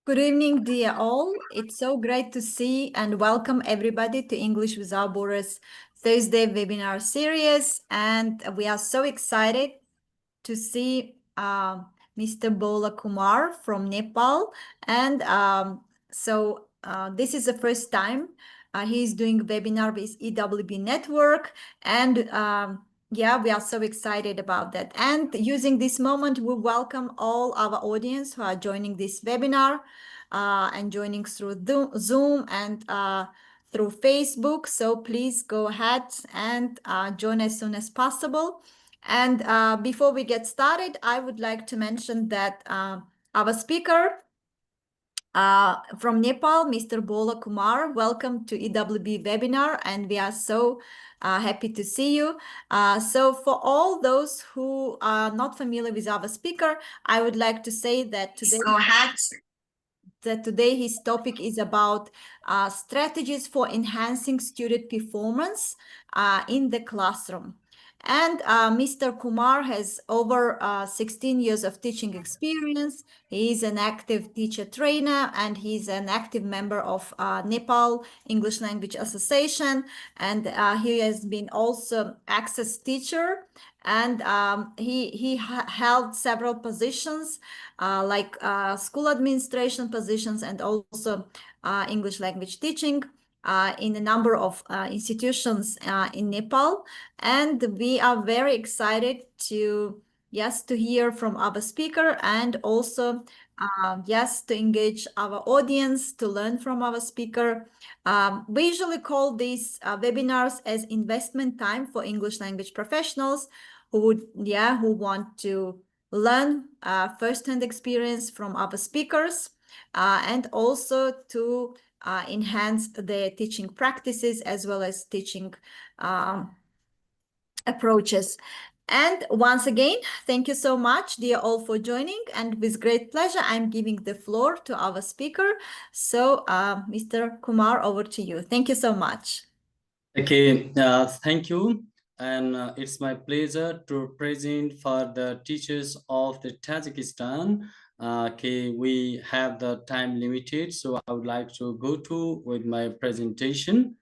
Good evening, dear all. It's so great to see and welcome everybody to English Without Borders Thursday webinar series. And we are so excited to see Mr. Bhola Kumar from Nepal. And this is the first time he's doing webinar with EWB Network. And yeah, we are so excited about that. And using this moment, we welcome all our audience who are joining this webinar and joining through Zoom and through Facebook. So please go ahead and join as soon as possible. And before we get started, I would like to mention that our speaker from Nepal, Mr. Bhola Kumar, welcome to EWB webinar, and we are so happy to see you. So for all those who are not familiar with our speaker, I would like to say that today, Go ahead. Today his topic is about strategies for enhancing student performance in the classroom. And Mr. Kumar has over 16 years of teaching experience. He is an active teacher trainer and he's an active member of Nepal English Language Association. And he has been also access teacher, and he held several positions like school administration positions and also English language teaching in a number of institutions in Nepal. And we are very excited to hear from our speaker, and also to engage our audience to learn from our speaker. We usually call these webinars as investment time for English language professionals who want to learn first-hand experience from our speakers and also to enhance their teaching practices as well as teaching approaches. And once again, thank you so much, dear all, for joining. And with great pleasure, I'm giving the floor to our speaker. So, Mr. Kumar, over to you. Thank you so much. Okay, thank you. And it's my pleasure to present for the teachers of the Tajikistan. Okay, we have the time limited, so I would like to go to with my presentation.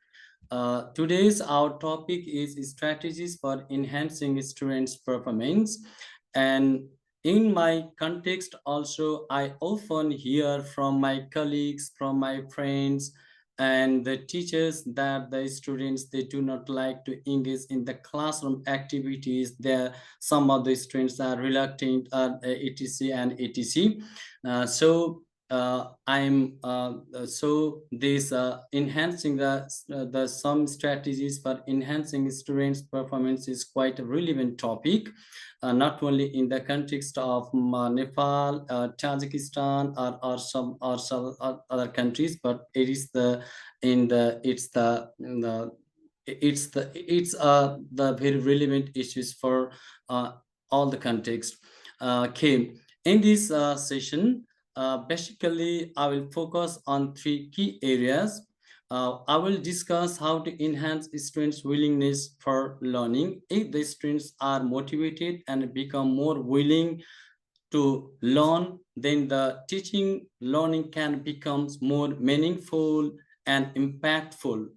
Today's our topic is strategies for enhancing students' performance. And in my context also, I often hear from my colleagues, from my friends, and the teachers that the students, they do not like to engage in the classroom activities. There some of the students are reluctant, etc and etc. So this enhancing the some strategies for enhancing students' performance is quite a relevant topic, not only in the context of Nepal, Tajikistan, or some other countries, but it is the the very relevant issues for all the context. Okay, in this session, basically, I will focus on three key areas. I will discuss how to enhance students' willingness for learning. If the students are motivated and become more willing to learn, then the teaching learning can become more meaningful and impactful.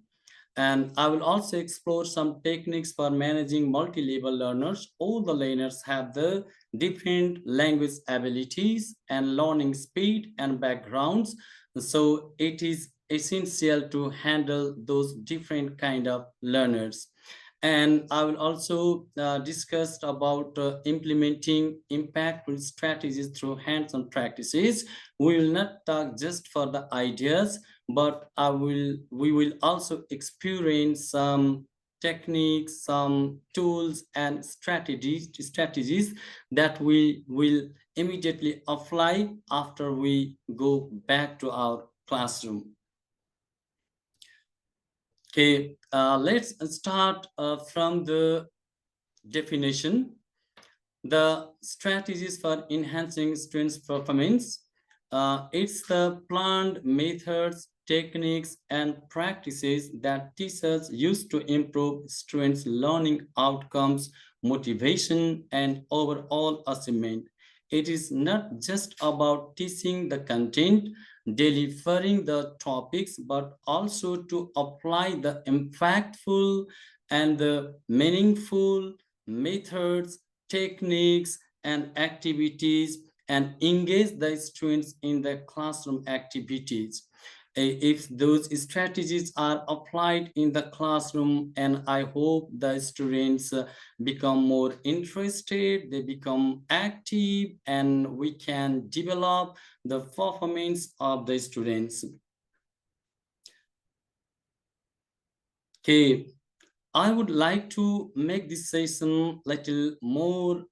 And I will also explore some techniques for managing multi-level learners. All the learners have the different language abilities and learning speed and backgrounds. So it is essential to handle those different kind of learners. And I will also discuss about implementing impactful strategies through hands-on practices. We will not talk just for the ideas, but we will also experience some techniques, some tools and strategies that we will immediately apply after we go back to our classroom. Okay, let's start from the definition. The strategies for enhancing students' performance. It's the planned methods, techniques, and practices that teachers use to improve students' learning outcomes, motivation, and overall achievement. It is not just about teaching the content, delivering the topics, but also to apply the impactful and the meaningful methods, techniques, and activities, and engage the students in the classroom activities. If those strategies are applied in the classroom, and I hope the students become more interested, they become active, and we can develop the performance of the students. Okay, I would like to make this session little more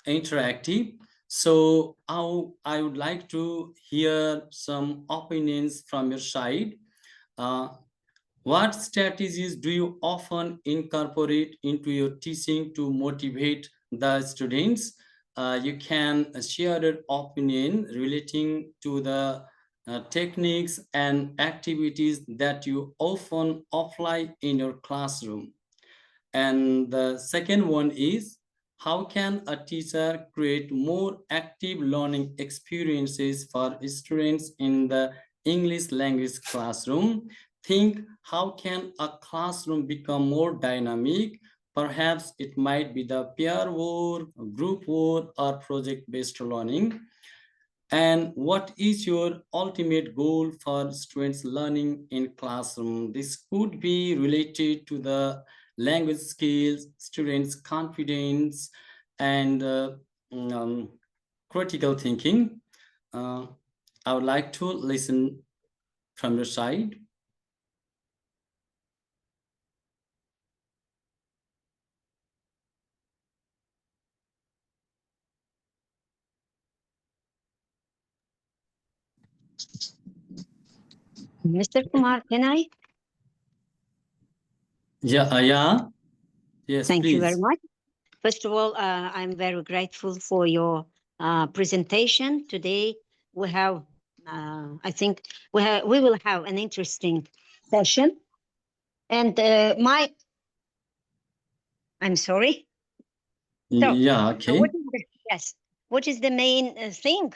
interactive. So I would like to hear some opinions from your side. Uh, what strategies do you often incorporate into your teaching to motivate the students? You can share your opinion relating to the techniques and activities that you often apply in your classroom. And the second one is, how can a teacher create more active learning experiences for students in the English language classroom? Think, how can a classroom become more dynamic? Perhaps it might be the peer work, group work, or project based learning. And what is your ultimate goal for students learning in classroom? This could be related to the language skills, students confidence, and um, critical thinking. uh, I would like to listen from your side. Mr. Kumar, can I? Yeah, yeah, yes, Thank you very please. much. First of all, I'm very grateful for your presentation today. We have, I think, we will have an interesting session. And I'm sorry. So, Yeah, okay. what is yes, what is the main thing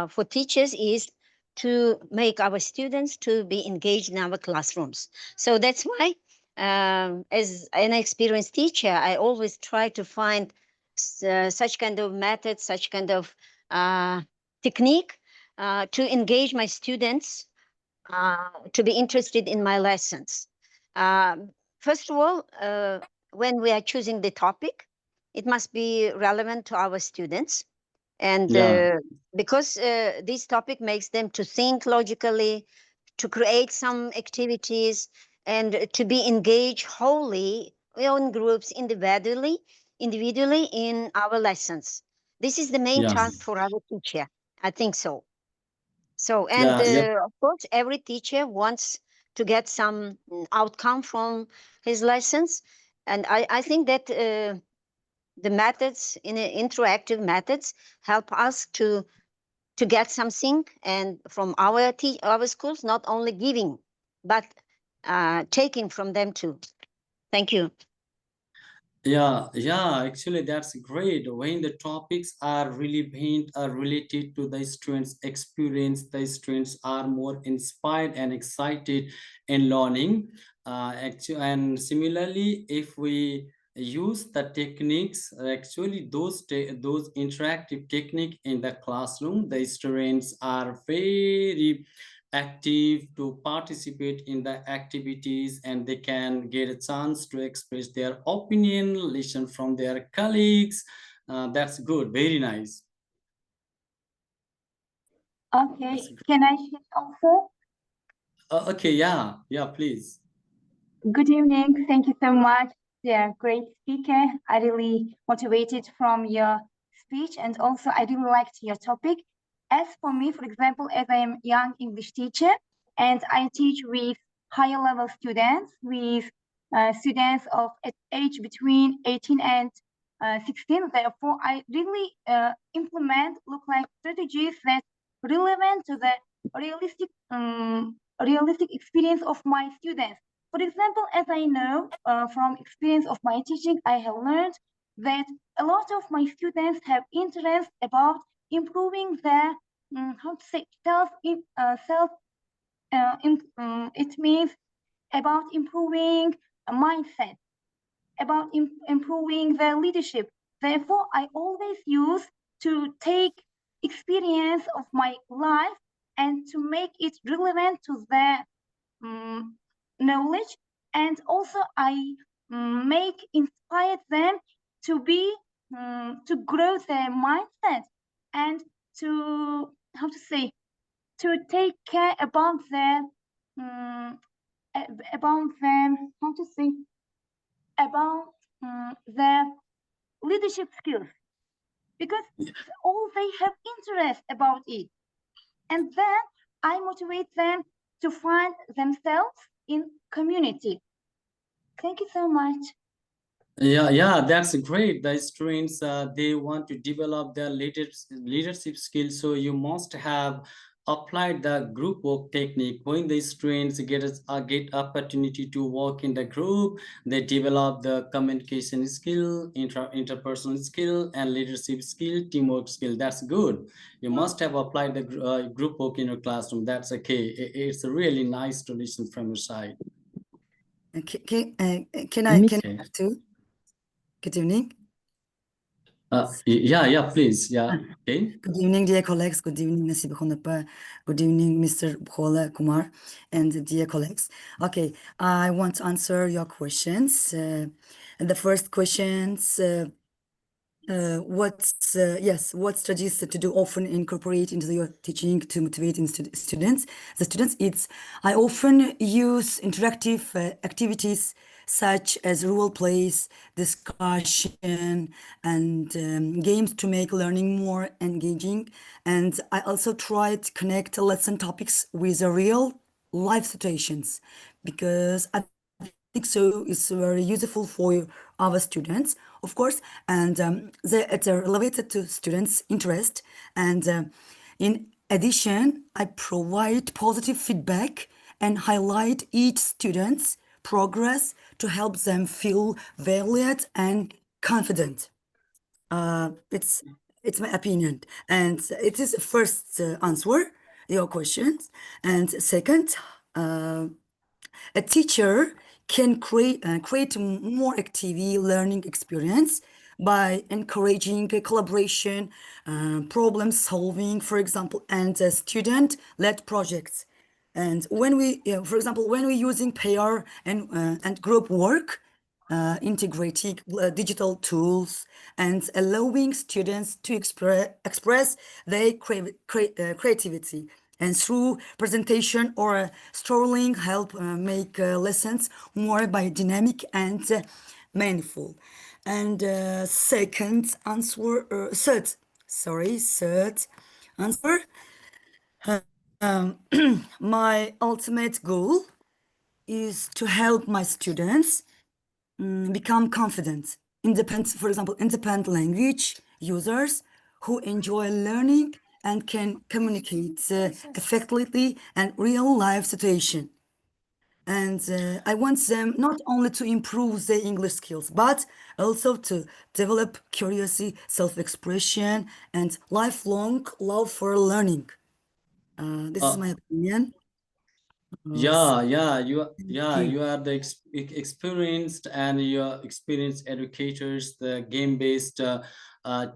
for teachers is to make our students to be engaged in our classrooms. So that's why, as an experienced teacher, I always try to find such kind of method, such kind of uh, technique to engage my students to be interested in my lessons. Um, First of all, when we are choosing the topic, it must be relevant to our students. And Yeah, because this topic makes them to think logically, to create some activities, and to be engaged wholly in groups individually in our lessons. This is the main yeah, task for our teacher. I think so. So, and yeah, yeah. of course, every teacher wants to get some outcome from his lessons. And I think that the methods, interactive methods, help us to get something and from our schools, not only giving, but taking from them too. Thank you. Yeah, yeah, actually, that's great. When the topics are relevant, are related to the students' experience, the students are more inspired and excited in learning. And similarly, if we use the techniques, actually, those interactive technique in the classroom, the students are very active to participate in the activities, and they can get a chance to express their opinion, listen from their colleagues. That's good, very nice. Okay, That's can I share also? okay, yeah, yeah, please. Good evening. Thank you so much. Yeah, great speaker. I really motivated from your speech, and also I really liked your topic. As for me, for example, as I am young English teacher and I teach with higher level students, with students of age between 18 and 16. Therefore, I really implement look like strategies that relevant to the realistic realistic experience of my students. For example, as I know from experience of my teaching, I have learned that a lot of my students have interest about improving their how to say, it means about improving a mindset, about improving their leadership. Therefore, I always use to take experience of my life and to make it relevant to their knowledge, and also I make inspire them to be to grow their mindset and to, how to say, to take care about their about them, how to say, about their leadership skills, because all they have interest about it, and then I motivate them to find themselves in community. Thank you so much. Yeah, that's great. The students, they want to develop their leadership skills, so you must have applied the group work technique. When the students get opportunity to work in the group, they develop the communication skill, interpersonal skill, and leadership skill, teamwork skill. That's good. You must have applied the group work in your classroom. That's okay. It's a really nice tradition from your side. Can I Okay. have too? Good evening. Yeah, please. Yeah. Okay. Good evening, dear colleagues. Good evening, Nasib Khonapa. Good evening, Mr. Bhola Kumar, and dear colleagues. Okay, I want to answer your questions. And the first questions. What strategies to do often incorporate into your teaching to motivating students? The students, I often use interactive activities such as role plays, discussion, and games to make learning more engaging. And I also try to connect lesson topics with real life situations, because I think so is very useful for our students, of course, and it's related to students' interest. And in addition, I provide positive feedback and highlight each student's progress to help them feel valued and confident. It's my opinion, and it is first answer your questions. And second, a teacher can create a more active learning experience by encouraging collaboration, problem solving, for example, and student-led projects. And when we, for example, when we're using pair and group work, integrating digital tools and allowing students to express their creativity, and through presentation or storytelling help make lessons more by dynamic and meaningful. And third answer, my ultimate goal is to help my students become confident, independent, for example, independent language users who enjoy learning and can communicate effectively and real life situation. And I want them not only to improve their English skills, but also to develop curiosity, self-expression, and lifelong love for learning. This is my opinion. You are the experienced, and you're experienced educators. The game-based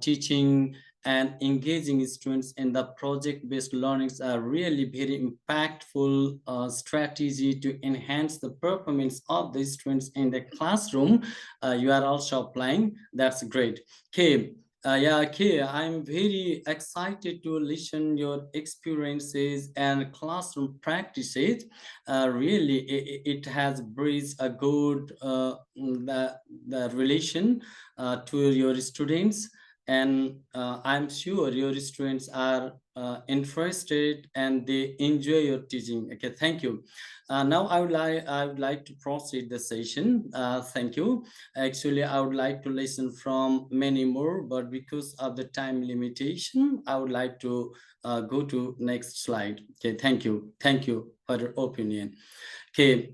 teaching and engaging students in the project-based learnings are really very impactful strategy to enhance the performance of the students in the classroom. You are also applying. That's great. Okay. Okay, I'm very excited to listen your experiences and classroom practices. Really, it has bridged a good the relation to your students, and I'm sure your students are interested and they enjoy your teaching. Okay, thank you. Now I would like to proceed the session. Thank you. Actually, I would like to listen from many more, but because of the time limitation, I would like to go to next slide. Okay, thank you. Thank you for your opinion. Okay,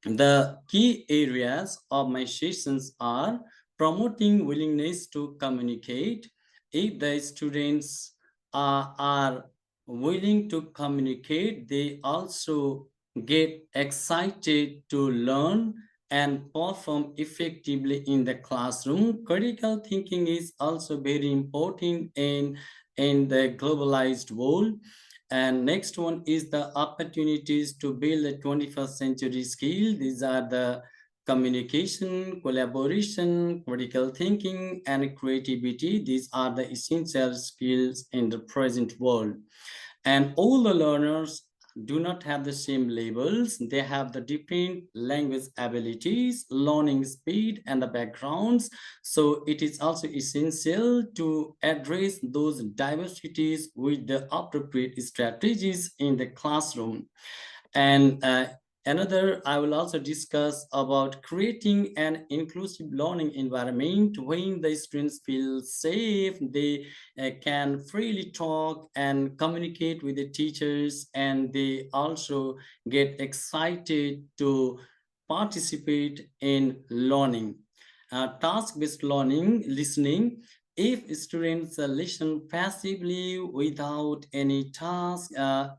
the key areas of my sessions are promoting willingness to communicate. If the students are willing to communicate, they also get excited to learn and perform effectively in the classroom. Critical thinking is also very important in the globalized world. And next one is the opportunities to build a 21st century skill. These are the communication, collaboration, critical thinking, and creativity. These are the essential skills in the present world. And all the learners do not have the same labels. They have the different language abilities, learning speed, and the backgrounds. So it is also essential to address those diversities with the appropriate strategies in the classroom. And another, I will also discuss about creating an inclusive learning environment when the students feel safe, they can freely talk and communicate with the teachers, and they also get excited to participate in learning. Task-based learning, listening. If students listen passively without any task,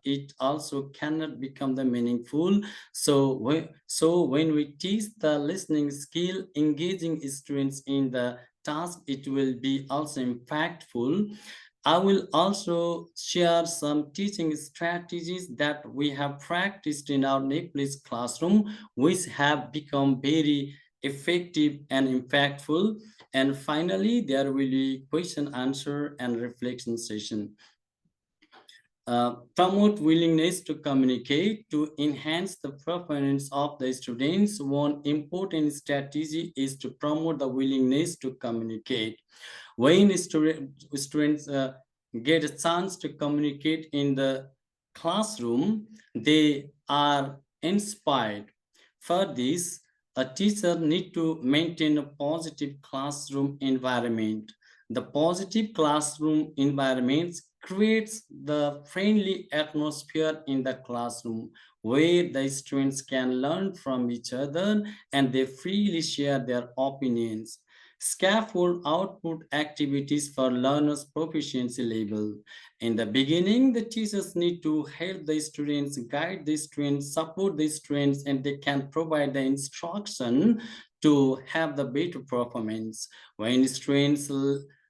it also cannot become the meaningful. So when we teach the listening skill, engaging students in the task, it will be also impactful. I will also share some teaching strategies that we have practiced in our Nepalese classroom, which have become very effective and impactful. And finally, there will be question, answer, and reflection session. Promote willingness to communicate to enhance the performance of the students. One important strategy is to promote the willingness to communicate. When students get a chance to communicate in the classroom, they are inspired. For this, a teacher need to maintain a positive classroom environment. The positive classroom environment creates the friendly atmosphere in the classroom where the students can learn from each other and they freely share their opinions. Scaffold output activities for learners' proficiency level. In the beginning, the teachers need to help the students, guide the students, support the students, and they can provide the instruction to have the better performance. When students'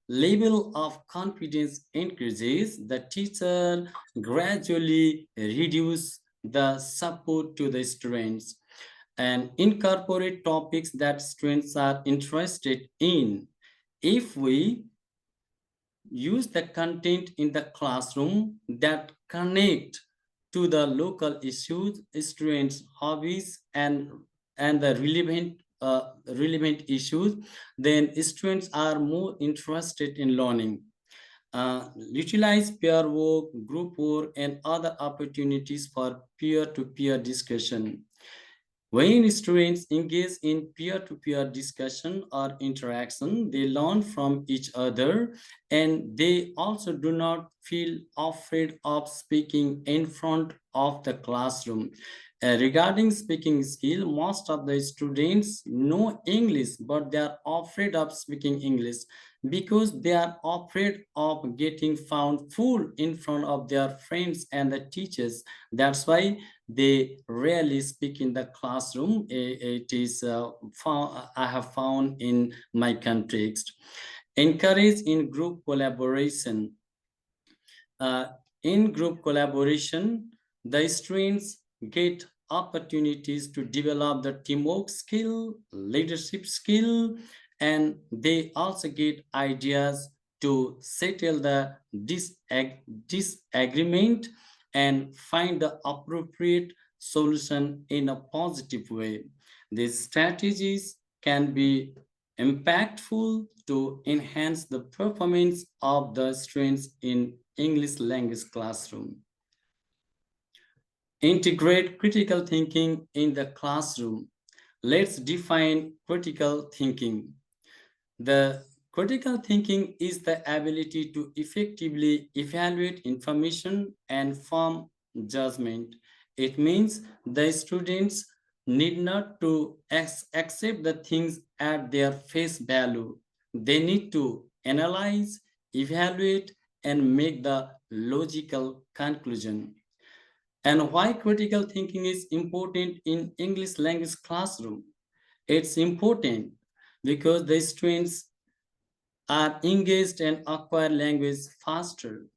level of confidence increases, the teacher gradually reduce the support to the students and incorporate topics that students are interested in. If we use the content in the classroom that connect to the local issues, students' hobbies, and the relevant issues, then students are more interested in learning. Utilize peer work, group work, and other opportunities for peer-to-peer discussion. When students engage in peer-to-peer discussion or interaction, they learn from each other and they also do not feel afraid of speaking in front of the classroom. Regarding speaking skill, most of the students know English, but they are afraid of speaking English because they are afraid of getting found fool in front of their friends and the teachers. That's why they rarely speak in the classroom. It is I have found in my context. Encourage in group collaboration. Uh, in group collaboration, the students get opportunities to develop the teamwork skill, leadership skill, and they also get ideas to settle the disagreement and find the appropriate solution in a positive way. These strategies can be impactful to enhance the performance of the students in English language classroom. Integrate critical thinking in the classroom. Let's define critical thinking. The critical thinking is the ability to effectively evaluate information and form judgment. It means the students need not to accept the things at their face value. They need to analyze, evaluate, and make the logical conclusion. And why critical thinking is important in English language classroom? It's important because the students are engaged and acquire language faster.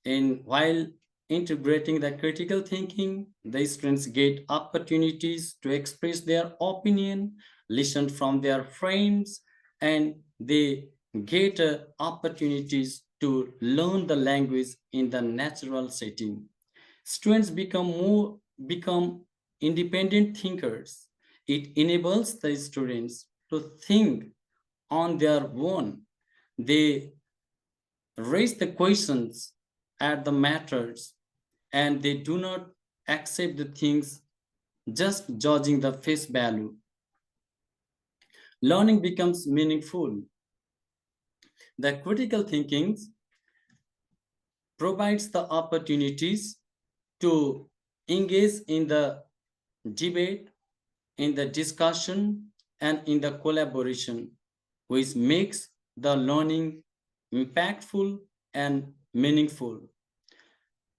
And while integrating the critical thinking, the students get opportunities to express their opinion, listen from their friends, and they get opportunities to learn the language in the natural setting. Students become independent thinkers. It enables the students to think on their own. They raise the questions at the matters, and they do not accept the things just judging the face value. Learning becomes meaningful. The critical thinking provides the opportunities to engage in the debate, in the discussion, and in the collaboration, which makes the learning impactful and meaningful.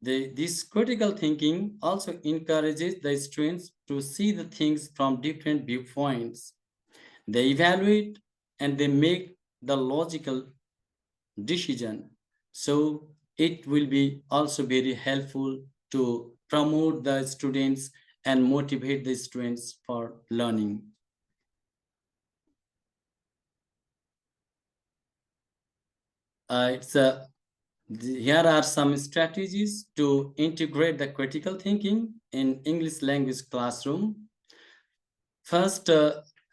This critical thinking also encourages the students to see the things from different viewpoints. They evaluate and they make the logical decision. So it will be also very helpful to promote the students and motivate the students for learning. Here are some strategies to integrate the critical thinking in English language classroom. First,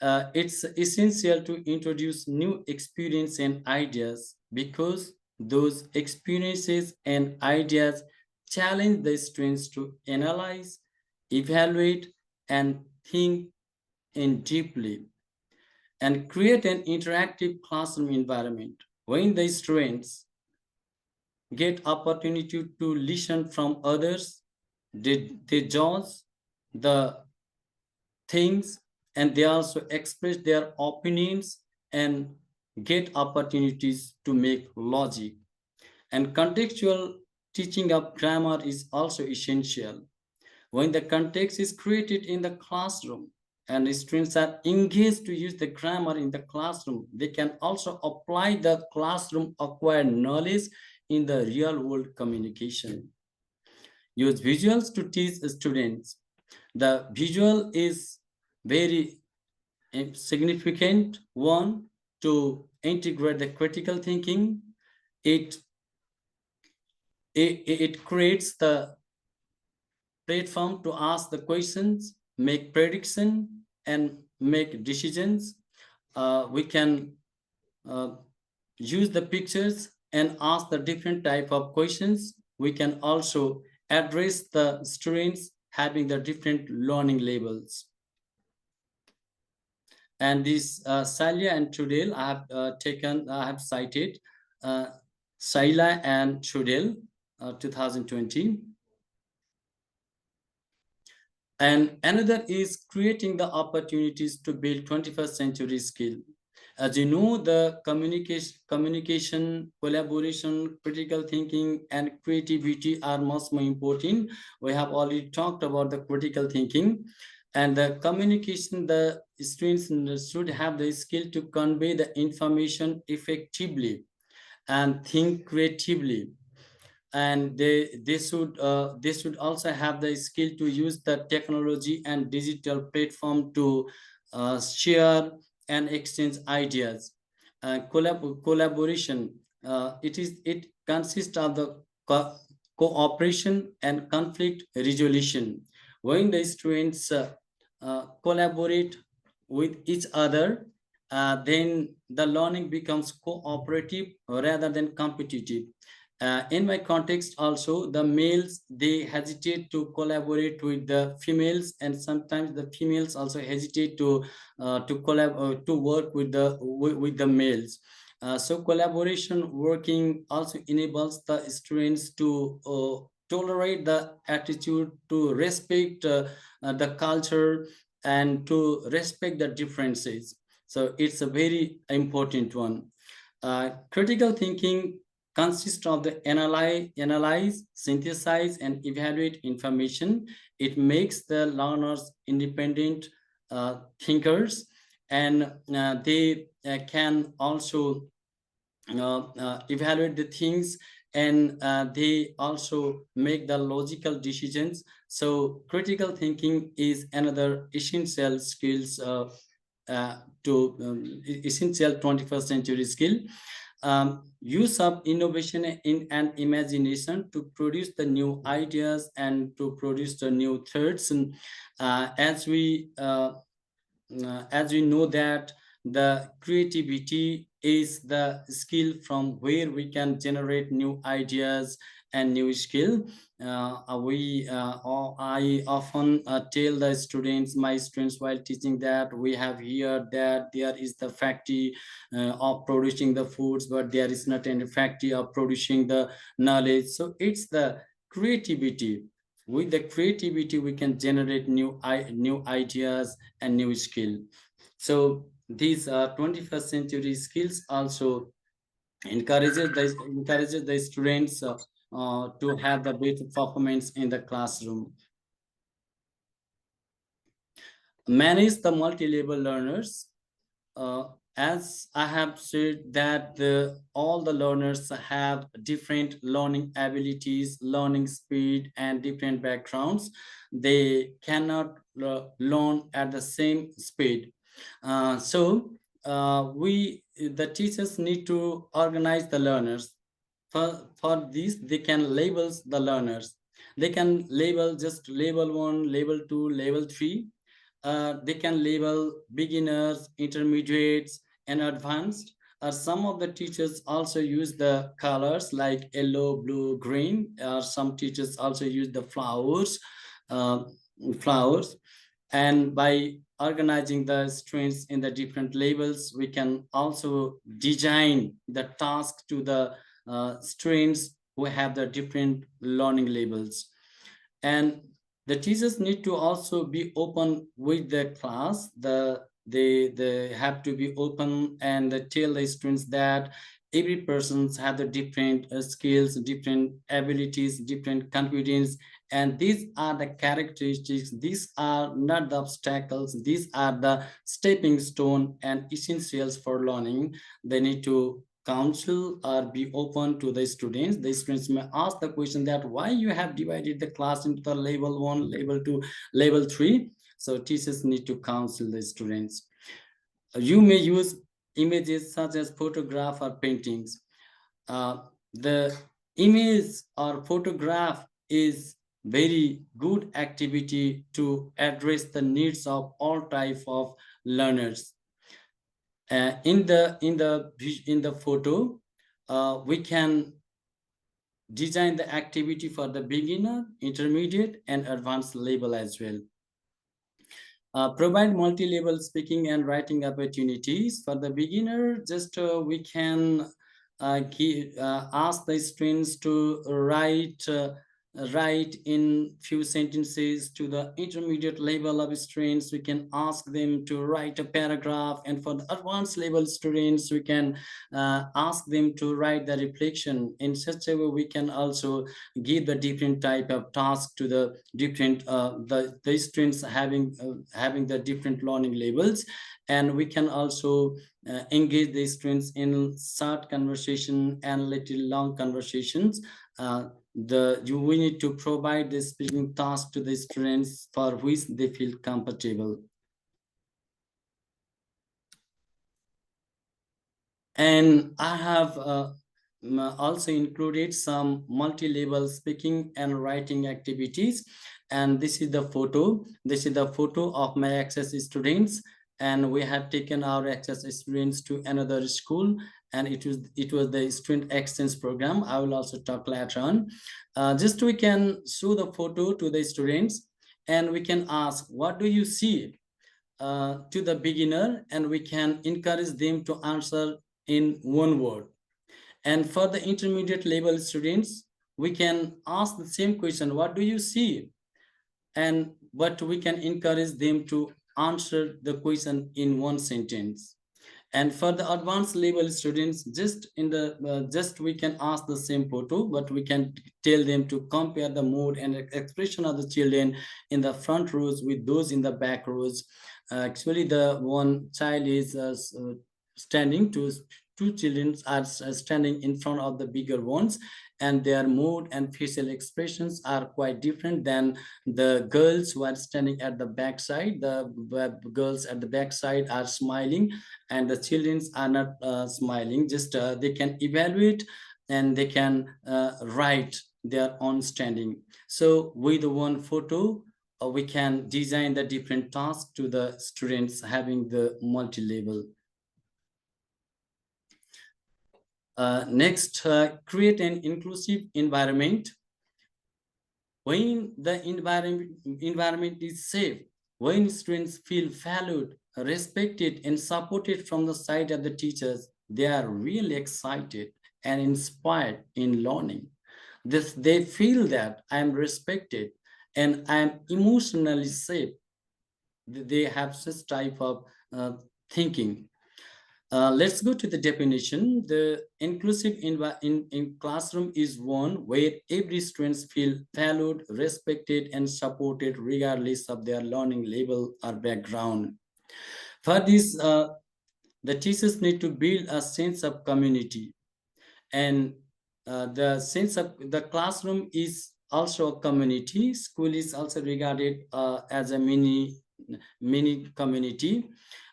it's essential to introduce new experience and ideas because those experiences and ideas challenge the students to analyze, evaluate, and think in deeply, and create an interactive classroom environment. When the students get opportunity to listen from others, they judge the things, and they also express their opinions and get opportunities to make logic. And contextual teaching of grammar is also essential. When the context is created in the classroom and the students are engaged to use the grammar in the classroom, they can also apply the classroom acquired knowledge in the real world communication. Use visuals to teach students. The visual is very significant one to integrate the critical thinking. It creates the platform to ask the questions, make prediction, and make decisions. We can use the pictures and ask the different type of questions. We can also address the students having the different learning levels. And this Salia and Trudel, I have cited Saila and Trudel, 2020. And another is creating the opportunities to build 21st century skill. As you know, the communication, collaboration, critical thinking, and creativity are much more important. We have already talked about the critical thinking, and the communication. The students should have the skill to convey the information effectively and think creatively, and they should also have the skill to use the technology and digital platform to share and exchange ideas. Collaboration, it consists of the cooperation and conflict resolution. When the students collaborate with each other, then the learning becomes cooperative rather than competitive. In my context also, the males, they hesitate to collaborate with the females, and sometimes the females also hesitate to to work with the males. So collaboration working also enables the students to tolerate the attitude, to respect the culture, and to respect the differences. So it's a very important one. Critical thinking consists of the analyze, synthesize, and evaluate information. It makes the learners independent thinkers, and they can also evaluate the things, and they also make the logical decisions. So critical thinking is another essential skills to essential 21st century skill. Use of innovation in and imagination to produce the new ideas and to produce the new thoughts. And as we know that the creativity is the skill from where we can generate new ideas and new skill. I often tell the students, my students, while teaching, that we have here that there is the factory of producing the foods, but there is not any factory of producing the knowledge. So it's the creativity. With the creativity we can generate new ideas and new skill. So these 21st century skills also encourages the students to have the better performance in the classroom. Manage the multi-level learners. As I have said that all the learners have different learning abilities, learning speed, and different backgrounds. They cannot learn at the same speed. The teachers need to organize the learners. For this, they can label the learners. They can label just level 1, level 2, level 3. They can label beginners, intermediates, and advanced. Some of the teachers also use the colors like yellow, blue, green. Some teachers also use the uh, flowers. And by organizing the students in the different labels, we can also design the task to the students who have the different learning labels. And the teachers need to also be open with the class. They have to be open and tell the students that every person's have the different skills, different abilities, different confidence, and these are the characteristics. These are not the obstacles. These are the stepping stone and essentials for learning. They need to counsel or be open to the students. The students may ask the question that why you have divided the class into the level 1, level 2, level 3. So teachers need to counsel the students. You may use images such as photograph or paintings. The image or photograph is very good activity to address the needs of all type of learners. In the photo, we can design the activity for the beginner, intermediate, and advanced level as well. Provide multi-level speaking and writing opportunities for the beginner. Just we can ask the students to write in few sentences. To the intermediate level of students, we can ask them to write a paragraph, and for the advanced level students, we can ask them to write the reflection. In such a way, we can also give the different type of task to the different the students having the different learning levels. And we can also engage the students in short conversation and little long conversations. We need to provide the speaking task to the students for which they feel comfortable. And I have also included some multi-level speaking and writing activities. And this is the photo. This is the photo of my access students. And we have taken our access students to another school, and it was the student exchange program. I will also talk later on. Just we can show the photo to the students, and we can ask, what do you see? To the beginner, and we can encourage them to answer in one word. And for the intermediate level students, we can ask the same question, what do you see? But we can encourage them to answer the question in one sentence. And for the advanced level students, just we can ask the same photo, but we can tell them to compare the mood and expression of the children in the front rows with those in the back rows. Actually, the one child is standing to two children are standing in front of the bigger ones, and their mood and facial expressions are quite different than the girls who are standing at the back side. The girls at the back side are smiling, and the children are not smiling. Just they can evaluate and they can write their own standing. So with one photo, we can design the different tasks to the students having the multi-level. Next, create an inclusive environment. When the environment is safe, when students feel valued, respected, and supported from the side of the teachers, they are really excited and inspired in learning. They feel that I am respected and I am emotionally safe. They have such type of thinking. Let's go to the definition. The inclusive in classroom is one where every student feel valued, respected, and supported regardless of their learning level or background. For this, the teachers need to build a sense of community, and the sense of the classroom is also a community. School is also regarded as a mini community.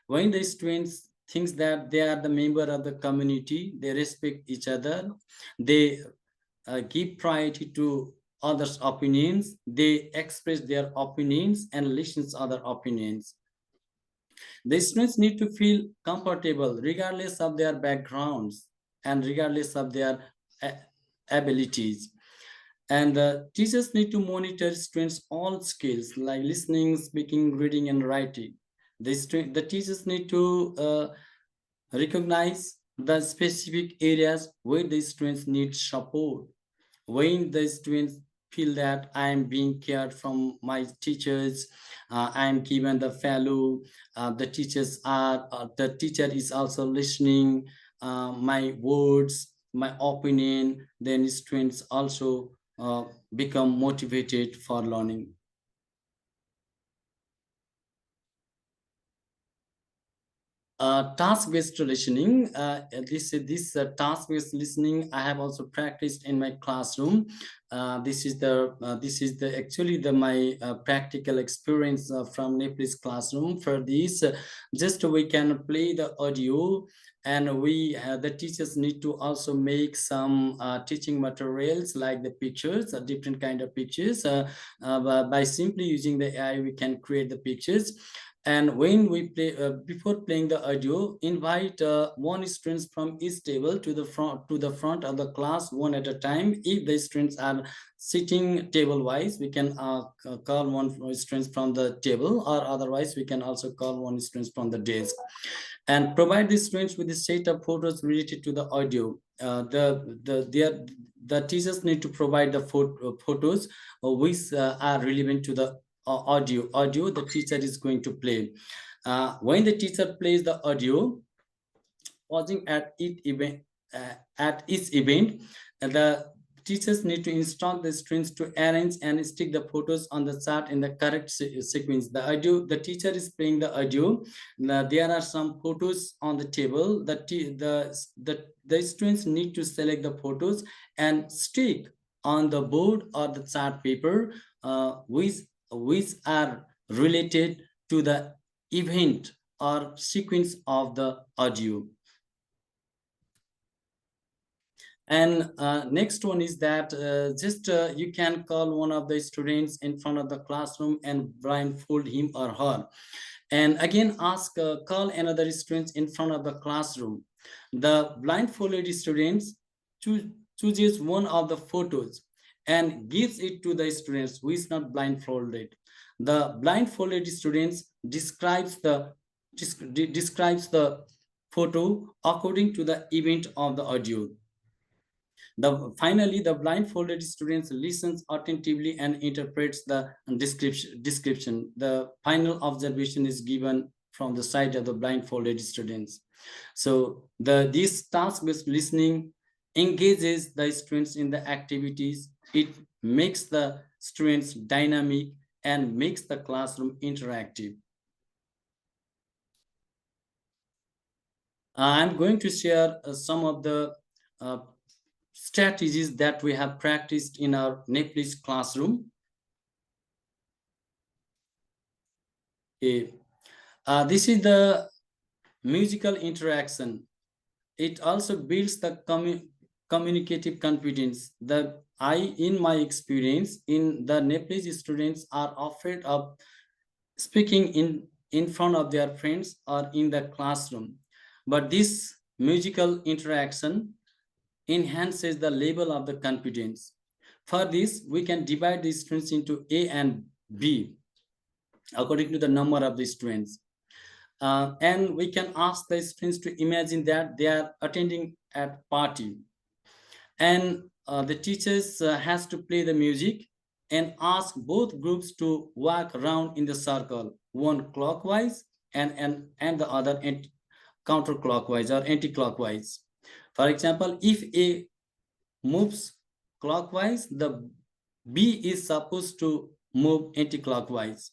When the students thinks that they are the member of the community, they respect each other, they give priority to others' opinions, they express their opinions and listens other opinions. The students need to feel comfortable regardless of their backgrounds and regardless of their abilities. And the teachers need to monitor students' all skills like listening, speaking, reading, and writing. The teachers need to recognize the specific areas where the students need support. When the students feel that I am being cared from my teachers, I am given the value, the teacher is also listening my words, my opinion, then students also become motivated for learning. Task-based listening. This task-based listening I have also practiced in my classroom. This is the actually the my practical experience from Nepalese classroom. For this, just we can play the audio, and we the teachers need to also make some teaching materials like the pictures, different kind of pictures. By simply using the AI, we can create the pictures. And when we play, before playing the audio, invite one students from each table to the front of the class one at a time. If the students are sitting table wise, we can call one students from the table, or otherwise we can also call one students from the desk, and provide the students with a set of photos related to the audio. The teachers need to provide the photos which are relevant to the audio the teacher is going to play. When the teacher plays the audio, pausing at each event, the teachers need to instruct the students to arrange and stick the photos on the chart in the correct sequence. The teacher is playing the audio. There are some photos on the table. The students need to select the photos and stick on the board or the chart paper, which are related to the event or sequence of the audio. And next one is that just you can call one of the students in front of the classroom and blindfold him or her, and again ask call another student in front of the classroom. The blindfolded students chooses one of the photos and gives it to the students who is not blindfolded. The blindfolded students describes the photo according to the event of the audio. Finally, the blindfolded students listens attentively and interprets the description. The final observation is given from the side of the blindfolded students. So this task-based listening engages the students in the activities. It makes the students dynamic and makes the classroom interactive. I'm going to share some of the strategies that we have practiced in our Nepalese classroom. Okay. This is the musical interaction. It also builds the communicative confidence. In my experience, in the Nepalese students are afraid of speaking in front of their friends or in the classroom. But this musical interaction enhances the level of the confidence. For this, we can divide the students into A and B according to the number of the students. And we can ask the students to imagine that they are attending a party, and the teachers has to play the music and ask both groups to walk around in the circle, one clockwise and the other counterclockwise or anti-clockwise. For example, if A moves clockwise, the B is supposed to move anti-clockwise.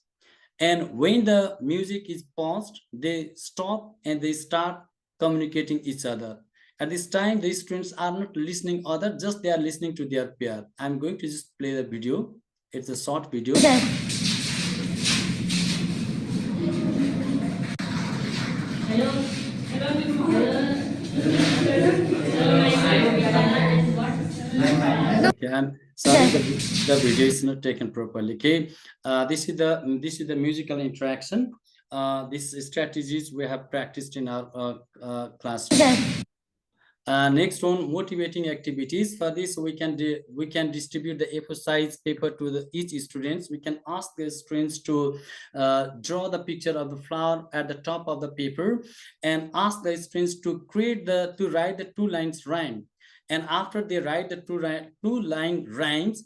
And when the music is paused, they stop and they start communicating each other. At this time, the students are not listening other, just they are listening to their peer. I'm going to just play the video. It's a short video. Okay, I'm sorry, the video is not taken properly. Okay, this is the musical interaction. These strategies we have practiced in our classroom. Next one, motivating activities. For this, we can distribute the A4 size paper to each students. We can ask the students to draw the picture of the flower at the top of the paper, and ask the students to write the 2 lines rhyme. And after they write the 2 line rhymes,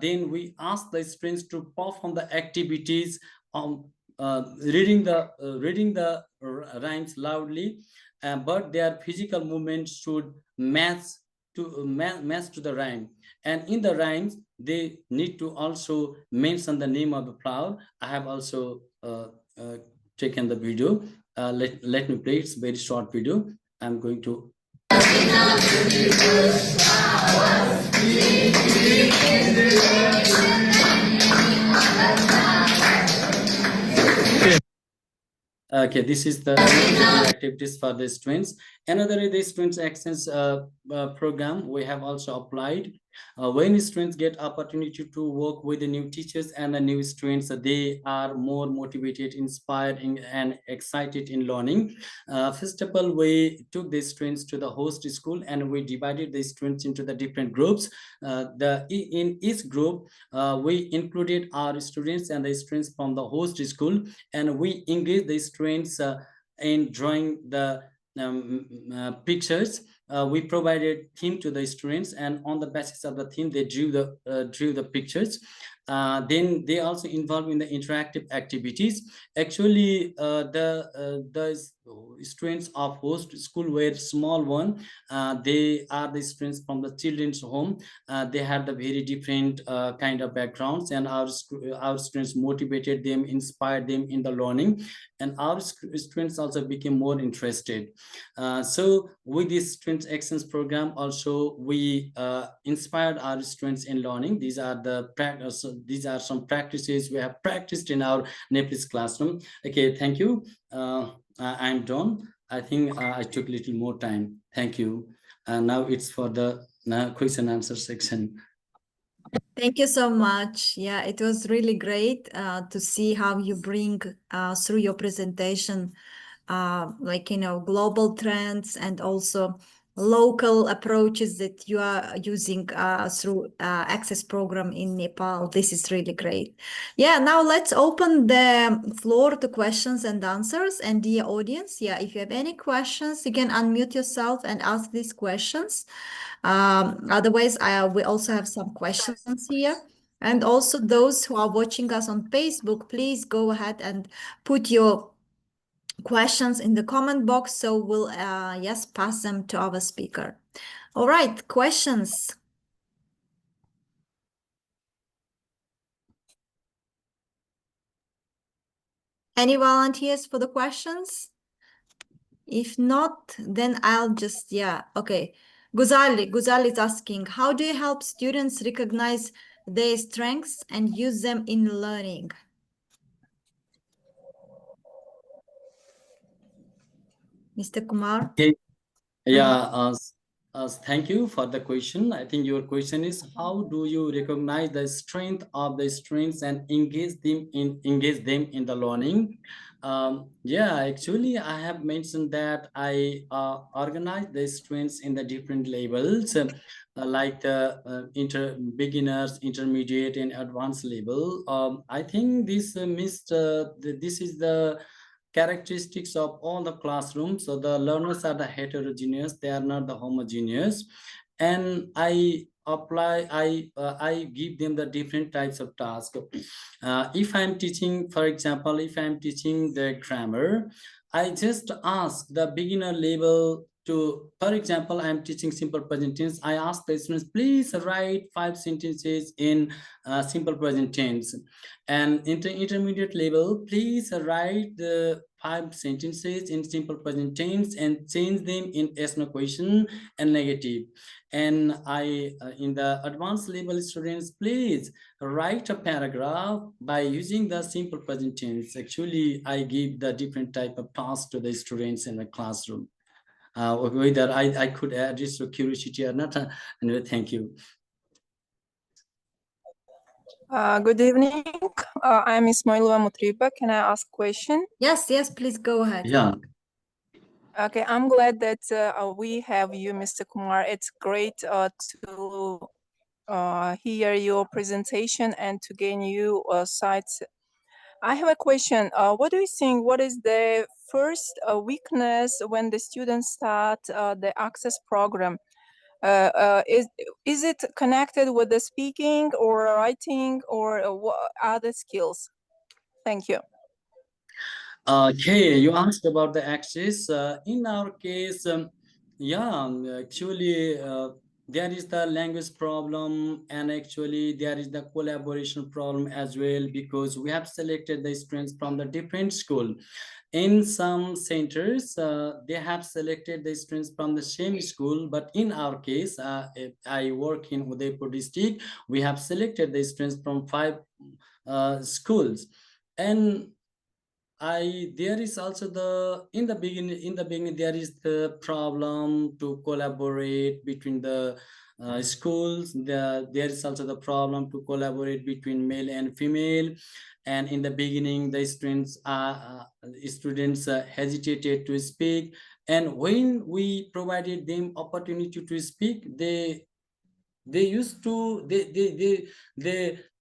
then we ask the students to perform the activities on reading the rhymes loudly, but their physical movements should match to the rhyme. And in the rhymes, they need to also mention the name of the flower. I have also taken the video. Let me play. It's a very short video. I'm going to. Okay, this is the activities for the students. Another is the students exchange program we have also applied. When students get opportunity to work with the new teachers and the new students, they are more motivated, inspired, and excited in learning. First of all, we took the students to the host school and we divided the students into the different groups. In each group, we included our students and the students from the host school, and we engaged the students in drawing the pictures. We provided theme to the students, and on the basis of the theme, they drew the pictures. Then they also involved in the interactive activities. Actually, the students of host school were small one. They are the students from the children's home. They had the very different kind of backgrounds, and our students motivated them, inspired them in the learning, and our students also became more interested. So with this students exchange program, also we inspired our students in learning. These are some practices we have practiced in our Nepalese classroom. Okay, thank you. I'm done. I think I took a little more time. Thank you. And now it's for the question answer section. Thank you so much. Yeah, it was really great to see how you bring through your presentation, global trends and also local approaches that you are using through Access program in Nepal. This is really great. Yeah, now let's open the floor to questions and answers. And dear audience, yeah, if you have any questions, you can unmute yourself and ask these questions. Otherwise, we also have some questions here. And also those who are watching us on Facebook, please go ahead and put your questions in the comment box, so we'll yes, pass them to our speaker. All right, questions. Any volunteers for the questions? If not, then I'll just, yeah, okay. Guzali is asking, how do you help students recognize their strengths and use them in learning? Mr. Kumar? Okay. Yeah, thank you for the question. I think your question is, how do you recognize the strength of the students and engage them in the learning? Yeah, actually, I have mentioned that I organize the students in the different levels, like the beginners, intermediate, and advanced level. I think this this is the characteristics of all the classrooms. So the learners are the heterogeneous, they are not the homogeneous. And I give them the different types of tasks. If I'm teaching, for example, if I'm teaching the grammar, I just ask the beginner level to, for example, I'm teaching simple present tense. I ask the students, please write 5 sentences in simple present tense. And intermediate level, please write the 5 sentences in simple present tense and change them in yes no question and negative. And in the advanced level students, please write a paragraph by using the simple present tense. Actually, I give the different type of tasks to the students in the classroom. Whether I could address your curiosity or not. Anyway, thank you. Good evening. I'm Ismailova Mutriba. Can I ask a question? Yes, please go ahead. Yeah. Okay, I'm glad that we have you, Mr. Kumar. It's great to hear your presentation and to gain new sites. I have a question. What do you think? What is the first weakness when the students start the access program? Is it connected with the speaking or writing or other skills? Thank you. Okay, you asked about the access. In our case, actually, there is the language problem, and actually there is the collaboration problem as well, because we have selected the students from the different school. In some centers, they have selected the students from the same school, but in our case, I work in Udaipur district, we have selected the students from 5 schools. And there is also in the beginning there is the problem to collaborate between the schools. There is also the problem to collaborate between male and female. And in the beginning, the students hesitated to speak. And when we provided them opportunity to speak, they used to they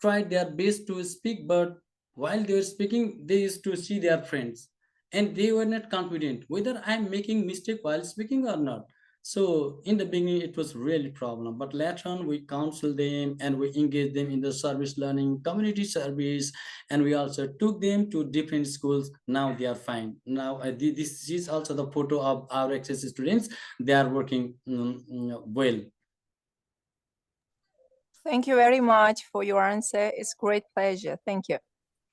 tried their best to speak, but while they were speaking, they used to see their friends, and they were not confident whether I'm making mistake while speaking or not. So in the beginning, it was really problem, but later on we counsel them and we engage them in the service learning, community service, and we also took them to different schools. Now they are fine. Now this is also the photo of our access students. They are working well. Thank you very much for your answer. It's great pleasure. Thank you.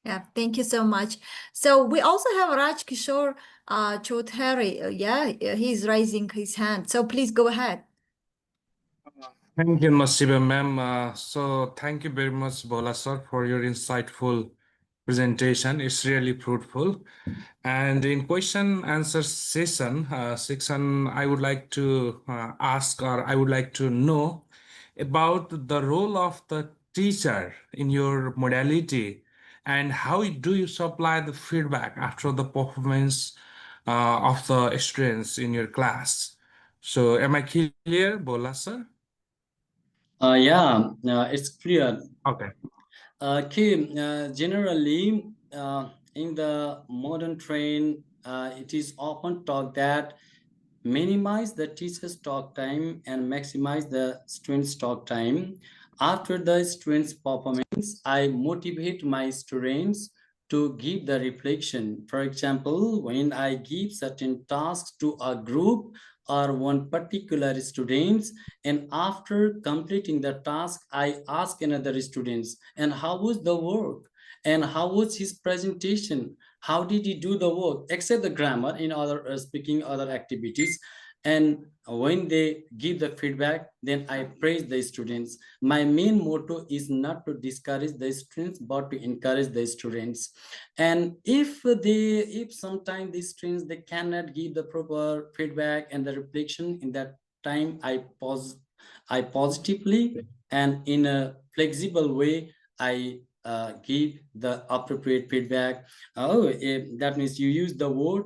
Yeah, thank you so much. So we also have Raj Kishore Choudhary. He's raising his hand. So please go ahead. Thank you, Masiba ma'am. So thank you very much, Bhola sir, for your insightful presentation. It's really fruitful. And in question answer session, I would like to ask, or I would like to know about the role of the teacher in your modality, and how do you supply the feedback after the performance of the students in your class. So am I clear, Bhola sir? It's clear. Okay. Generally, in the modern trend, it is often taught that minimize the teacher's talk time and maximize the student's talk time. After the student's performance, I motivate my students to give the reflection. For example, when I give certain tasks to a group or one particular students, and after completing the task, I ask another students, and how was the work? And how was his presentation? How did he do the work? Except the grammar in other speaking other activities. And when they give the feedback, then I praise the students. My main motto is not to discourage the students, but to encourage the students. And if sometimes these students they cannot give the proper feedback and the reflection, in that time I positively and in a flexible way I give the appropriate feedback. Oh, that means you use the word.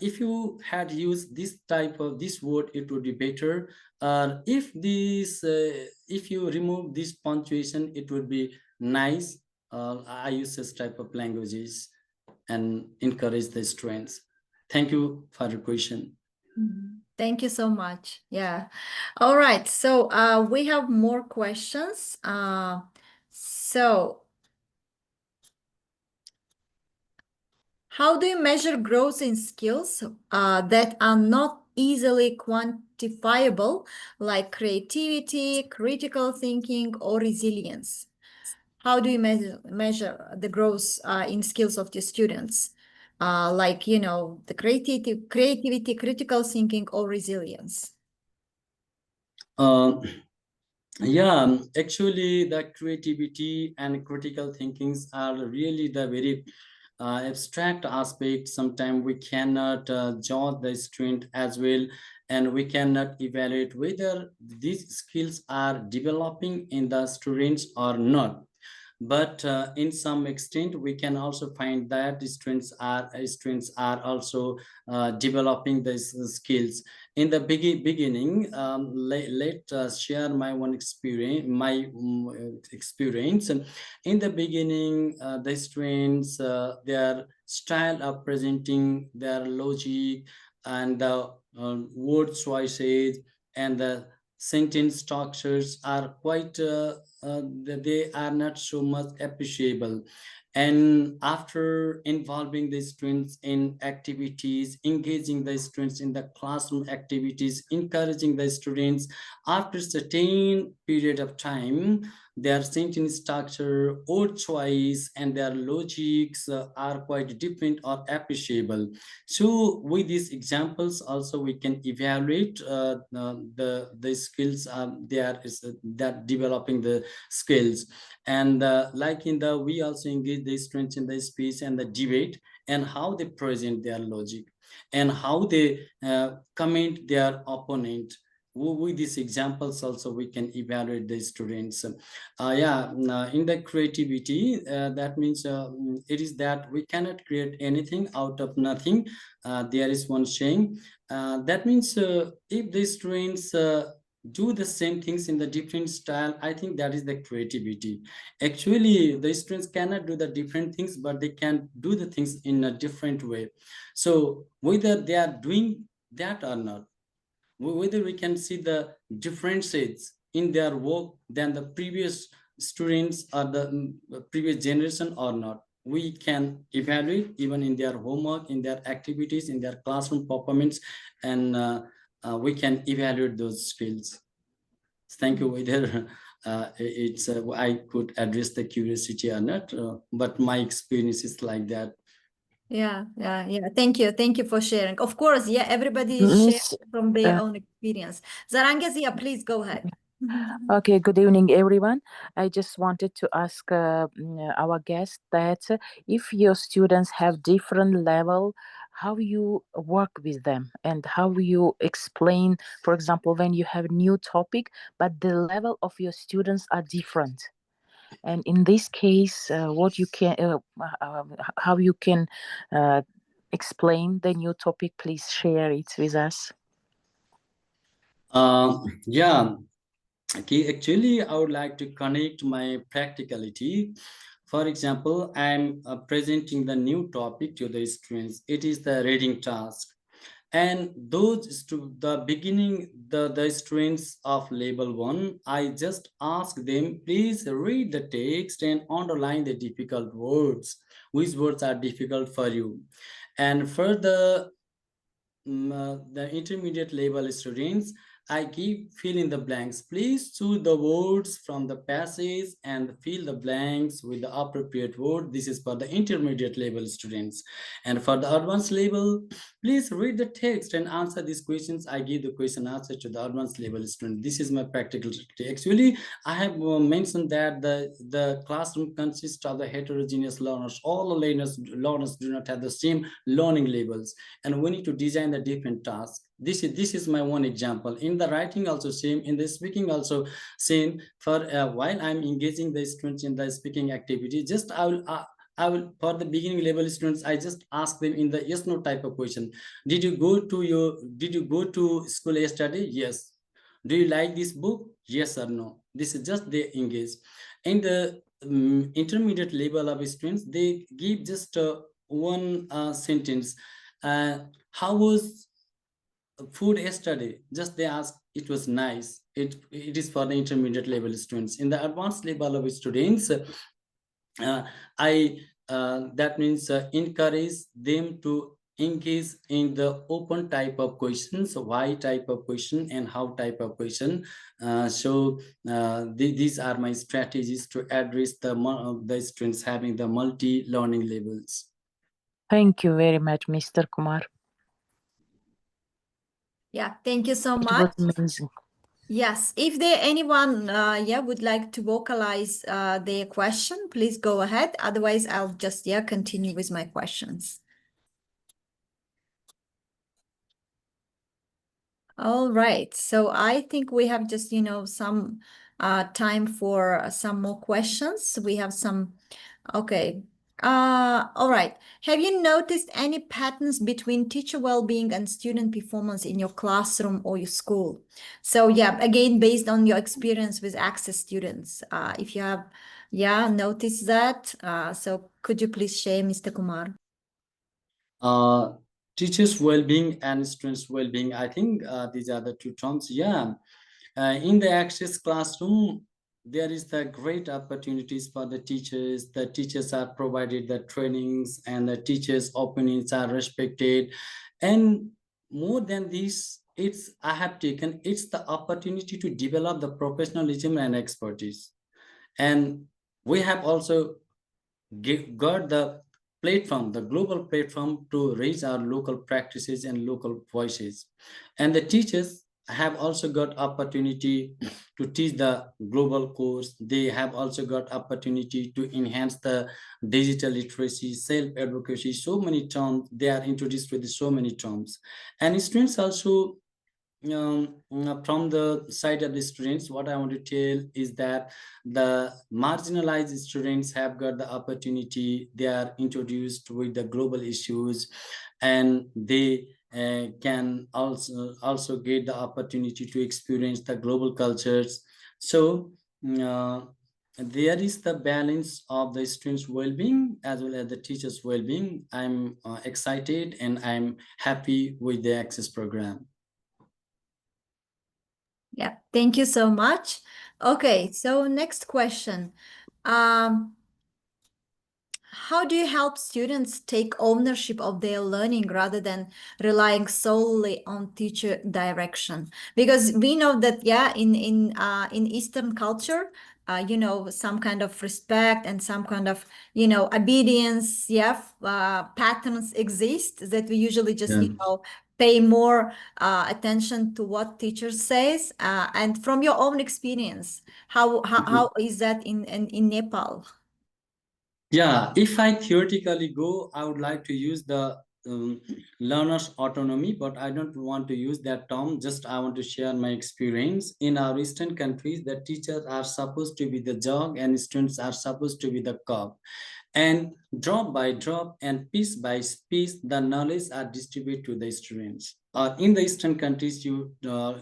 If you had used this type of this word, it would be better. If you remove this punctuation, it would be nice. I use this type of languages and encourage the students. Thank you for your question. Thank you so much. Yeah. All right. So we have more questions. So how do you measure growth in skills that are not easily quantifiable, like creativity, critical thinking, or resilience? How do you measure the growth in skills of the students? Like, the creativity, critical thinking, or resilience? Uh, yeah, actually, the creativity and critical thinkings are really the very abstract aspect. Sometimes we cannot judge the student as well, and we cannot evaluate whether these skills are developing in the students or not. But in some extent we can also find that students are also developing these skills. In the beginning, let share my one experience, experience. In the beginning, the students, their style of presenting, their logic and the word choices and the sentence structures are quite they are not so much appreciable. And after involving the students in activities, engaging the students in the classroom activities, encouraging the students, after certain period of time, their sentence structure or choice and their logics are quite different or appreciable. So with these examples also we can evaluate the skills they are that developing the skills. And like in the we also engage the students in the speech and the debate, and how they present their logic and how they comment their opponent. With these examples also we can evaluate the students. In the creativity, that means it is that we cannot create anything out of nothing. There is one saying, that means if the students do the same things in the different style, I think that is the creativity. Actually the students cannot do the different things, but they can do the things in a different way. So whether they are doing that or not, whether we can see the differences in their work than the previous students or the previous generation or not, we can evaluate even in their homework, in their activities, in their classroom performance, and we can evaluate those skills. Thank you. Whether it's I could address the curiosity or not, but my experience is like that. Yeah. Thank you for sharing. Of course, yeah, everybody shares Miss, from their uh, own experience. Zarangez, yeah, please go ahead. okay, good evening, everyone. I just wanted to ask our guest that if your students have different level, how you work with them and how you explain, for example, when you have new topic, but the level of your students are different. And in this case, what you can, how you can explain the new topic, please share it with us. Yeah. Okay, actually, I would like to connect my practicality. For example, I'm presenting the new topic to the students. It is the reading task. And those to the beginning, the students of level 1, I just ask them, please read the text and underline the difficult words, which words are difficult for you. And for the intermediate level students, I give fill in the blanks. Please choose the words from the passage and fill the blanks with the appropriate word. This is for the intermediate level students. And for the advanced level, please read the text and answer these questions. I give the question answer to the advanced level student. This is my practical strategy. Actually, I have mentioned that the classroom consists of the heterogeneous learners. All the learners do not have the same learning levels, and we need to design the different tasks. This is my one example. In the writing also same, in the speaking also same. For while I'm engaging the students in the speaking activity, just I will for the beginning level students, I just ask them in the yes no type of question. Did you go to school yesterday? Yes. Do you like this book? Yes or no. This is just they engage. In the intermediate level of students, they give just one sentence. How was food yesterday? Just they ask, it was nice. It is for the intermediate level students. In the advanced level of students, I that means encourage them to engage in the open type of questions, why type of question and how type of question. These are my strategies to address the students having the multi learning levels. Thank you very much, Mr. Kumar. Yeah, thank you so It much. was amazing. Yes, if there anyone would like to vocalize their question, please go ahead. Otherwise, I'll just continue with my questions. All right. So I think we have just, some time for some more questions. We have some, okay. All right. Have you noticed any patterns between teacher well-being and student performance in your classroom or your school? So yeah, again, based on your experience with access students, if you have, noticed that, so could you please share, Mr. Kumar? Teachers well-being and students well-being, I think these are the two terms. In the access classroom, there is the great opportunities for the teachers. The teachers are provided the trainings and the teachers' opinions are respected. And more than this, it's the opportunity to develop the professionalism and expertise. And we have also got the platform, the global platform, to raise our local practices and local voices. And the teachers have also got opportunity to teach the global course. They have also got opportunity to enhance the digital literacy, self-advocacy. So many terms, they are introduced with so many terms. And students also, from the side of the students, what I want to tell is that the marginalized students have got the opportunity. They are introduced with the global issues, and they can also get the opportunity to experience the global cultures. So there is the balance of the students' well-being as well as the teachers' well-being. I'm excited and I'm happy with the access program. Yeah, thank you so much. Okay, so next question. How do you help students take ownership of their learning rather than relying solely on teacher direction? Because we know that, in Eastern culture, some kind of respect and some kind of, obedience, patterns exist that we usually just, pay more attention to what teacher says. And from your own experience, how is that in Nepal? Yeah, if I theoretically go, I would like to use the learner's autonomy, but I don't want to use that term. Just I want to share my experience. In our Eastern countries, the teachers are supposed to be the jog and students are supposed to be the cup. And drop by drop and piece by piece, the knowledge are distributed to the students. In the Eastern countries, you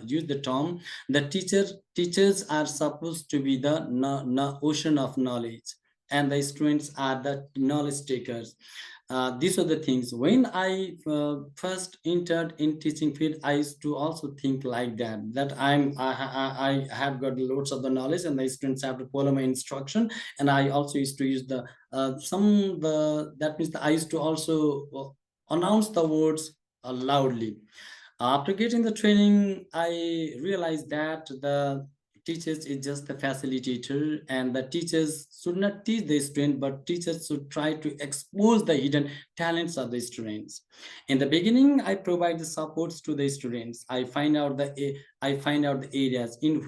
use the term, the teachers are supposed to be the ocean of knowledge, and the students are the knowledge takers. These are the things. When I first entered in teaching field, I used to also think like that I have got loads of the knowledge, and the students have to follow my instruction. And I also used to use the that means that I used to also announce the words loudly. After getting the training, I realized that the teachers is just the facilitator, and the teachers should not teach the student, but teachers should try to expose the hidden talents of the students. In the beginning, I provide the supports to the students. I find out the areas in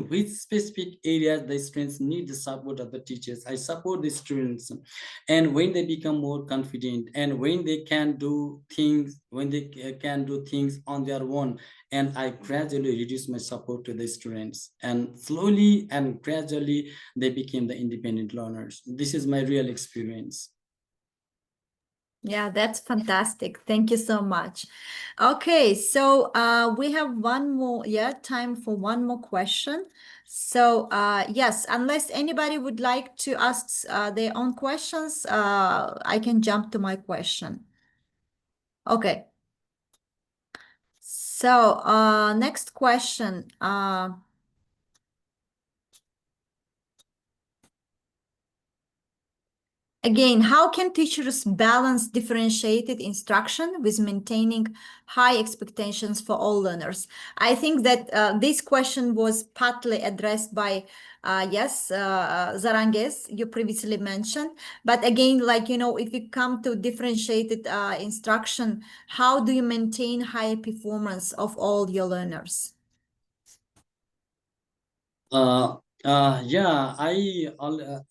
which specific areas the students need the support of the teachers. I support the students, and when they become more confident, and when they can do things, can do things on their own, and I gradually reduce my support to the students, and slowly and gradually they became the independent learners. This is my real experience. Yeah, that's fantastic. Thank you so much. Okay, so we have one more, time for one more question. So yes, unless anybody would like to ask their own questions, I can jump to my question. Okay. So next question. Again, how can teachers balance differentiated instruction with maintaining high expectations for all learners? I think that this question was partly addressed by, Zaranges, you previously mentioned. But again, like, if you come to differentiated instruction, how do you maintain high performance of all your learners? Yeah,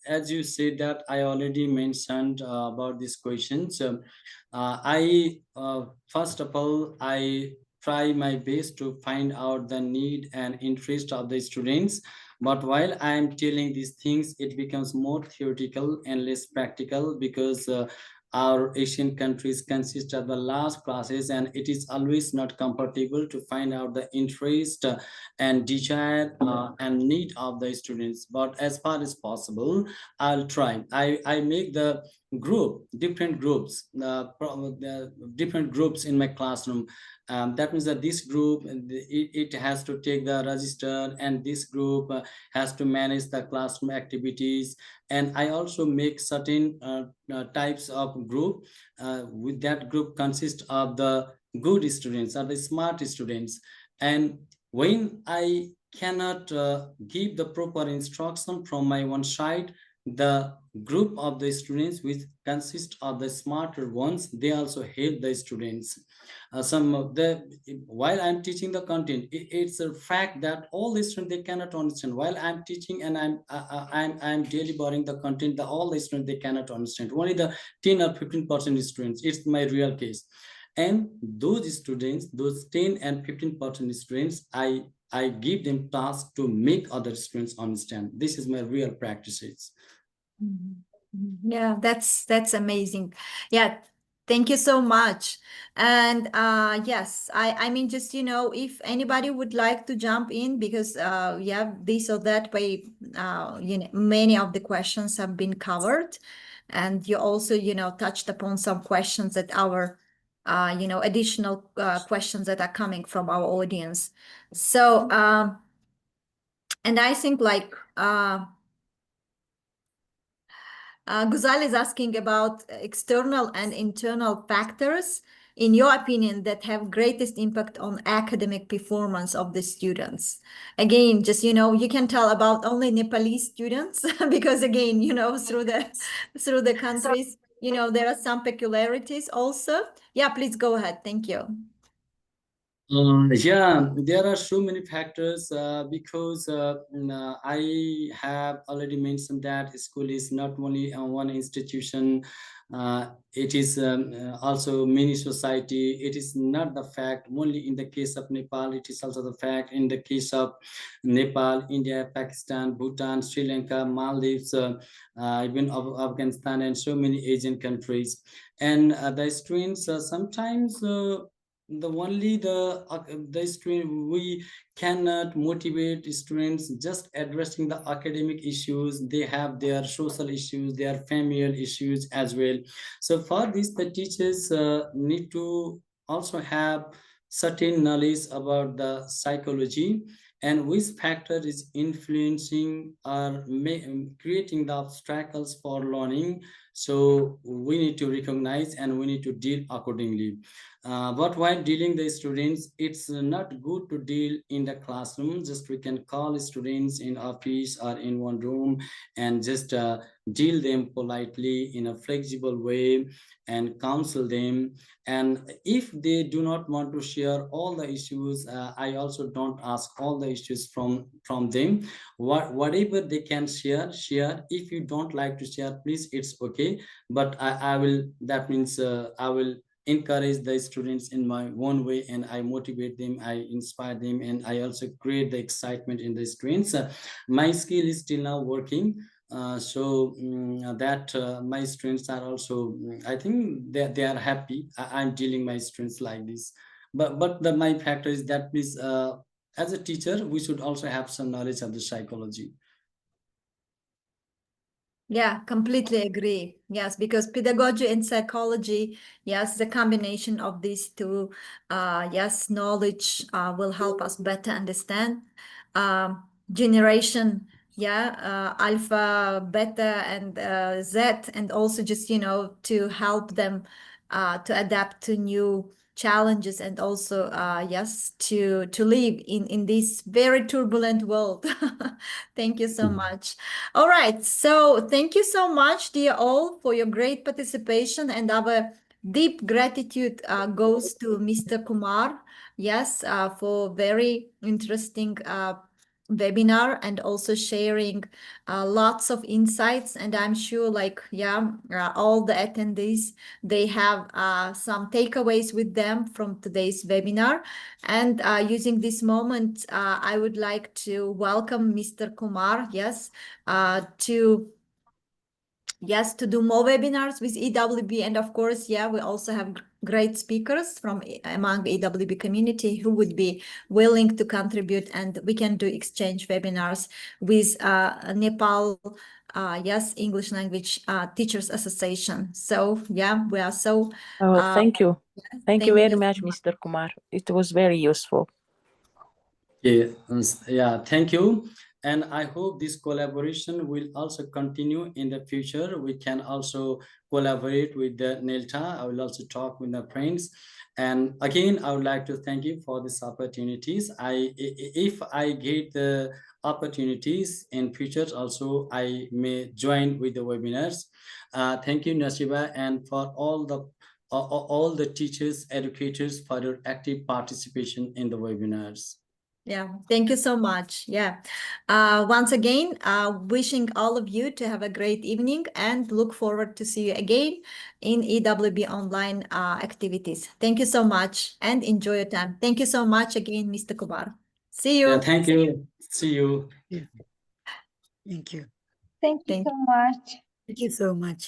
as you said that I already mentioned about these questions. I first of all, I try my best to find out the need and interest of the students. But while I am telling these things, it becomes more theoretical and less practical, because our Asian countries consist of the large classes, and it is always not comfortable to find out the interest and desire and need of the students. But as far as possible, I'll try. I make the different groups, different groups in my classroom. That means that this group, it has to take the register, and this group has to manage the classroom activities. And I also make certain types of group. With that group consists of the good students or the smart students. And when I cannot give the proper instruction from my one side, the group of the students which consist of the smarter ones, they also help the students. Some of the While I'm teaching the content, it's a fact that all the students, they cannot understand. While I'm teaching and I'm delivering the content, all the students, they cannot understand. Only the 10 or 15% students. It's my real case. And those students, those 10 and 15% students, I give them tasks to make other students understand. This is my real practices. Yeah, that's amazing. Yeah, thank you so much. And yes, I mean, just if anybody would like to jump in, because yeah, this or that way, many of the questions have been covered, and you also touched upon some questions that our additional questions that are coming from our audience. So and I think like Guzal is asking about external and internal factors, in your opinion, that have greatest impact on academic performance of the students. Again, just, you can tell about only Nepalese students because again, through the countries, there are some peculiarities also. Yeah, please go ahead. Thank you. Yeah, there are so many factors, because I have already mentioned that school is not only one institution. It is also many society. It is not the fact only in the case of Nepal. It is also the fact in the case of Nepal, India, Pakistan, Bhutan, Sri Lanka, Maldives, even Afghanistan, and so many Asian countries. And the students sometimes the student, we cannot motivate students just addressing the academic issues. They have their social issues, their familial issues as well. So for this, the teachers need to also have certain knowledge about the psychology and which factor is influencing or creating the obstacles for learning. So we need to recognize and we need to deal accordingly. But while dealing the students, it's not good to deal in the classroom. Just we can call students in office or in one room and just deal them politely in a flexible way and counsel them. And if they do not want to share all the issues, I also don't ask all the issues from them. Whatever they can share. If you don't like to share, please, it's okay. But I will, that means I will encourage the students in my own way, and I motivate them, I inspire them, and I also create the excitement in the students. My skill is still now working, that my students are also, I think they are happy. I'm dealing my students like this. But my factor is that, please, as a teacher, we should also have some knowledge of the psychology. Yeah, completely agree. Yes, because pedagogy and psychology, yes, the combination of these two, yes, knowledge will help us better understand generation, yeah, alpha, beta, and Z, and also just, to help them to adapt to new challenges and also, yes, to live in this very turbulent world. Thank you so much. All right. So thank you so much, dear all, for your great participation. And our deep gratitude goes to Mr. Kumar. Yes, for very interesting webinar and also sharing lots of insights. And I'm sure, like, yeah, all the attendees, they have some takeaways with them from today's webinar. And using this moment, I would like to welcome Mr. Kumar, yes, to do more webinars with EWB. And of course, yeah, we also have great speakers from among EWB community who would be willing to contribute, and we can do exchange webinars with Nepal, yes, English Language Teachers Association. So yeah, we are so Thank you. Thank you thank very you so much, Mr. Kumar. It was very useful. Yeah, thank you. And I hope this collaboration will also continue in the future. We can also collaborate with the NELTA. I will also talk with the friends. And again, I would like to thank you for these opportunities. If I get the opportunities in future, also I may join with the webinars. Thank you, Nasiba, and for all the teachers, educators, for your active participation in the webinars. Yeah, thank you so much. Yeah. Once again, wishing all of you to have a great evening and look forward to see you again in EWB online activities. Thank you so much and enjoy your time. Thank you so much again, Mr. Kumar. See Yeah, you. thank you. See you. Yeah. Thank you. Thank you Thank so much. Thank you so much.